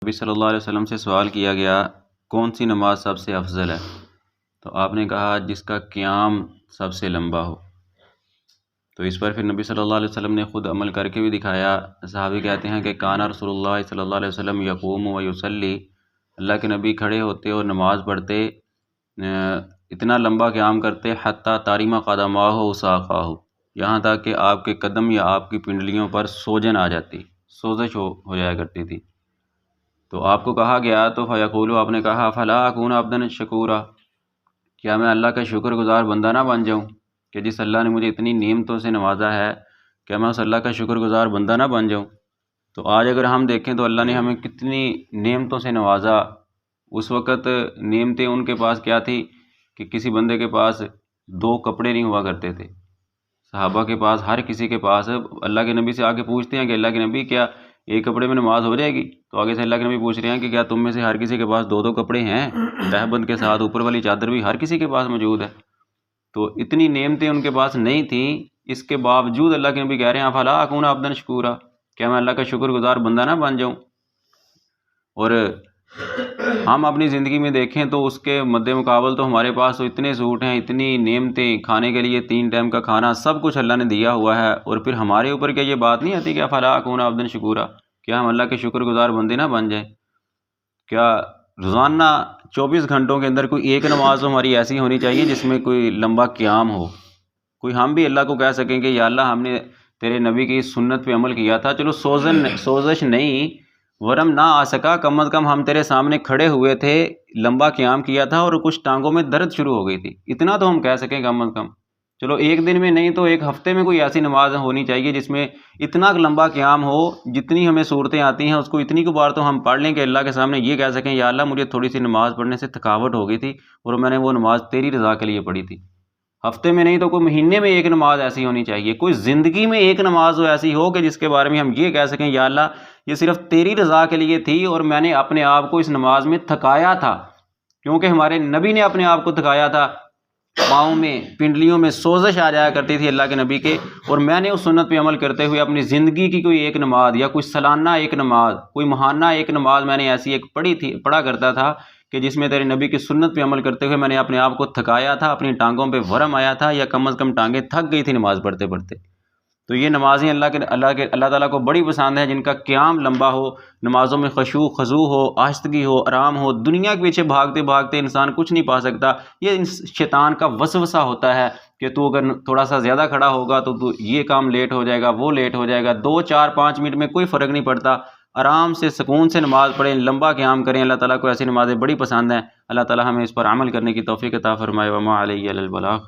نبی صلی اللہ علیہ وسلم سے سوال کیا گیا کون سی نماز سب سے افضل ہے، تو آپ نے کہا جس کا قیام سب سے لمبا ہو۔ تو اس پر پھر نبی صلی اللہ علیہ وسلم نے خود عمل کر کے بھی دکھایا۔ صحابی کہتے ہیں کہ کانا رسول اللہ صلی اللہ علیہ وسلم یقوم و یصلی، اللہ کے نبی کھڑے ہوتے اور نماز پڑھتے، اتنا لمبا قیام کرتے حتیٰ تارم قدماہ وساقاہ، یہاں تک کہ آپ کے قدم یا آپ کی پنڈلیوں پر سوجن آ جاتی، سوزش ہو جایا کرتی تھی۔ تو آپ کو کہا گیا تو فیقولو، آپ نے کہا فلا اکون عبدا شکورا، کیا میں اللہ کا شکر گزار بندہ نہ بن جاؤں کہ جس اللہ نے مجھے اتنی نعمتوں سے نوازا ہے، کیا میں اس اللہ کا شکر گزار بندہ نہ بن جاؤں۔ تو آج اگر ہم دیکھیں تو اللہ نے ہمیں کتنی نعمتوں سے نوازا۔ اس وقت نعمتیں ان کے پاس کیا تھی کہ کسی بندے کے پاس 2 کپڑے نہیں ہوا کرتے تھے۔ صحابہ کے پاس، ہر کسی کے پاس، اللہ کے نبی سے آ کے پوچھتے ہیں کہ اللہ کے نبی کیا ایک کپڑے میں نماز ہو جائے گی؟ تو آگے سے اللہ کے نبی پوچھ رہے ہیں کہ کیا تم میں سے ہر کسی کے پاس 2 کپڑے ہیں؟ تہبند کے ساتھ اوپر والی چادر بھی ہر کسی کے پاس موجود ہے۔ تو اتنی نعمتیں ان کے پاس نہیں تھیں، اس کے باوجود اللہ کے نبی کہہ رہے ہیں فلا اکون عبدا شکورا، کیا میں اللہ کا شکر گزار بندہ نہ بن جاؤں۔ اور ہم اپنی زندگی میں دیکھیں تو اس کے مد مقابل تو ہمارے پاس تو اتنے سوٹ ہیں، اتنی نعمتیں، کھانے کے لیے 3 ٹائم کا کھانا، سب کچھ اللہ نے دیا ہوا ہے، اور پھر ہمارے اوپر کیا یہ بات نہیں آتی کہ فلا اکون عبدا شکورا، کیا ہم اللہ کے شکر گزار بندے نہ بن جائیں؟ کیا روزانہ 24 گھنٹوں کے اندر کوئی ایک نماز ہماری ایسی ہونی چاہیے جس میں کوئی لمبا قیام ہو، کوئی ہم بھی اللہ کو کہہ سکیں کہ یا اللہ ہم نے تیرے نبی کی سنت پہ عمل کیا تھا، چلو سوزش نہیں، ورم نہ آ سکا، کم از کم ہم تیرے سامنے کھڑے ہوئے تھے، لمبا قیام کیا تھا اور کچھ ٹانگوں میں درد شروع ہو گئی تھی، اتنا تو ہم کہہ سکیں کم از کم۔ چلو ایک دن میں نہیں تو ایک ہفتے میں کوئی ایسی نماز ہونی چاہیے جس میں اتنا لمبا قیام ہو، جتنی ہمیں صورتیں آتی ہیں اس کو اتنی کو بار تو ہم پڑھ لیں کہ اللہ کے سامنے یہ کہہ سکیں یا اللہ مجھے تھوڑی سی نماز پڑھنے سے تھکاوٹ ہو گئی تھی اور میں نے وہ نماز تیری رضا کے لیے پڑھی تھی۔ ہفتے میں نہیں تو کوئی مہینے میں ایک نماز ایسی ہونی چاہیے، کوئی زندگی میں ایک نماز ایسی ہو کہ جس کے بارے میں ہم یہ کہہ سکیں یا اللہ یہ صرف تیری رضا کے لیے تھی اور میں نے اپنے آپ کو اس نماز میں تھکایا تھا، کیونکہ ہمارے نبی نے اپنے آپ کو تھکایا تھا، پاؤں میں، پنڈلیوں میں سوزش آ جایا کرتی تھی اللہ کے نبی کے، اور میں نے اس سنت پہ عمل کرتے ہوئے اپنی زندگی کی کوئی ایک نماز یا کوئی سالانہ ایک نماز، کوئی ماہانہ ایک نماز میں نے ایسی ایک پڑھا کرتا تھا کہ جس میں تیرے نبی کی سنت پہ عمل کرتے ہوئے میں نے اپنے آپ کو تھکایا تھا، اپنی ٹانگوں پہ ورم آیا تھا، یا کم از کم ٹانگیں تھک گئی تھی نماز پڑھتے پڑھتے۔ تو یہ نمازیں اللہ تعالیٰ کو بڑی پسند ہے جن کا قیام لمبا ہو، نمازوں میں خشوع خضوع ہو، آہستگی ہو، آرام ہو۔ دنیا کے پیچھے بھاگتے بھاگتے انسان کچھ نہیں پا سکتا، یہ شیطان کا وسوسہ ہوتا ہے کہ تو اگر تھوڑا سا زیادہ کھڑا ہوگا تو یہ کام لیٹ ہو جائے گا، وہ لیٹ ہو جائے گا۔ 2 4 5 منٹ میں کوئی فرق نہیں پڑتا، آرام سے سکون سے نماز پڑھیں، لمبا قیام کریں۔ اللہ تعالیٰ کو ایسی نمازیں بڑی پسند ہیں۔ اللہ تعالیٰ ہمیں اس پر عمل کرنے کی توفیق عطا فرمائے۔ وما علیہ الا البلاغ۔